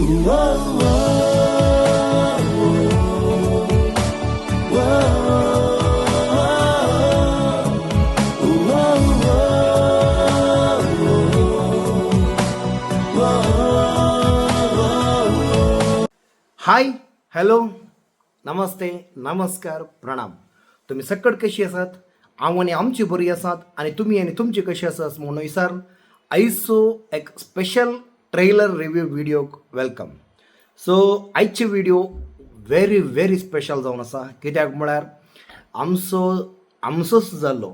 हाय, hello, नमस्ते, नमस्कार, प्रणाम. तुम्ही सकट कशी आसात? हांव आनी आमची बरी आसात आनी तुमी आनी तुमची कशी आसात म्हणून विचार आयचो एक स्पेशल ट्रेलर रिव्यू व्हिडिओक वेलकम. सो आयचे व्हिडिओ व्हेरी स्पेशल जावन आसा. कित्याक म्हळ्यार आमचोच जाल्लो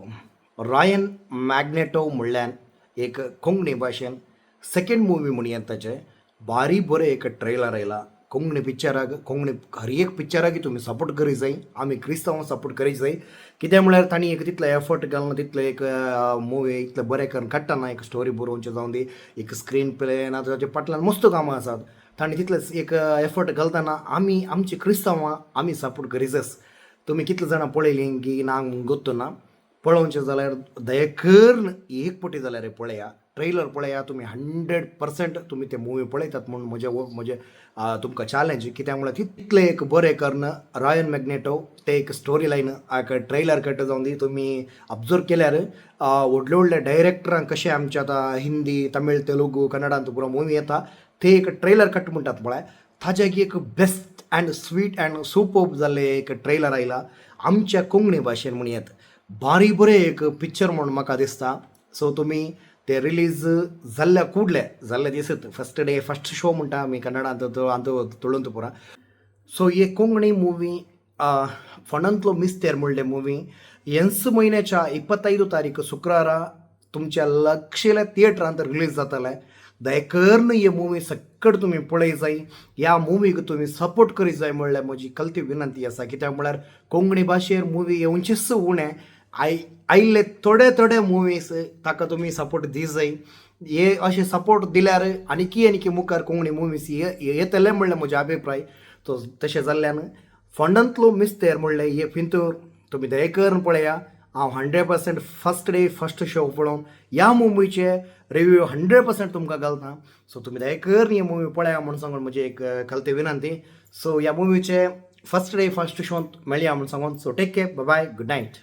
रायन मॅग्नेटो म्हणल्यान एक कोंकणी भाशेन सेकंड मुवी म्हणून ताचे भारी बरें एक ट्रेलर आयला. कोंकणी पिक्चराक, कोंकणी हर एक पिक्चराक तुम्ही सपोर्ट करी जाय. आमी क्रिस्तांवां सपोर्ट करी जाय. कित्याक म्हळ्यार तांणी एक तितलो एफर्ट घालना, तितलो एक मुवी इतलें बरें करून काडटना, एक स्टोरी बरोवचें जावन दी, एक स्क्रीन प्ले ना ताच्या फाटल्यान मस्त कामां आसात. तांणी तितलें एक एफर्ट घालतना आमी आमची क्रिस्तांवां आमी सपोर्ट करीच. तुमी कितले जाणां पळयलीं की ना गोत्तू ना, पळोवचें जाल्यार दयेकरून एक पटी जाल्यार पळया, ट्रेलर पळया. तुमी 100% तुमी ते मुवी पळयतात म्हणून म्हजे तुमकां चॅलेंज. कित्याक म्हळ्यार तितलें एक बरें करून रायन मॅग्नेटो ते एक स्टोरी लायन ट्रेलर कट जावन दी. तुमी ऑब्जर्व केल्यार व्हडले व्हडले डायरेक्टरांक कशें आमचे आतां हिंदी, तमीळ, तेलुगू, कन्नडांत पुरो मुवी येता ते एक ट्रेलर कट म्हणटात म्हळ्यार ताज्याक एक best and sweet and superb जाल्लें एक ट्रेलर आयला आमच्या कोंकणी भाशेन म्हणून येत. भारी बरें एक पिक्चर म्हणून म्हाका दिसता. सो तुमी ते रिलीज जाल्ल्या दिसत फर्स्ट शो म्हणटा आमी कन्नडांत तुळूंत पुरा. सो ही कोंकणी मुवी फोंडांतलो मिस्तेर म्हणले मुवी ह्याच म्हयन्याच्या 25 तारीख शुक्रारा तुमच्या लागशिल्ल्या थिएटरांत रिलीज जातले. दयेकरून ही मुवी सक्कट तुमी पळय जाय. ह्या मुवीक तुमी सपोर्ट करी जाय म्हणल्यार म्हजी कलती विनंती आसा. कित्याक म्हळ्यार कोंकणी भाशेर मुवी येवचेच उणें आयिल्ले थोडे मुवीज ताका तुमी सपोर्ट दी जाय. हे अशें सपोर्ट दिल्यार आनीकी मुखार कोंकणी मुवीज येतले म्हणल्यार म्हजे अभिप्राय. तो तशें जाल्ल्यान फोंडांतलो मिस्तेर म्हणलें हे फिंतूर तुमी दयेकरून पळया. हांव 100% फर्स्ट शो पळोवन ह्या मुवीचे रिव्यू 100% तुमकां घालता. सो तुमी दयेकरून ही मुवी पळया म्हणून सांगून म्हजी एक कलती विनंती. सो ह्या मुवीचे फर्स्ट शो मेळया म्हणून सांगून. So take care, bye, good night.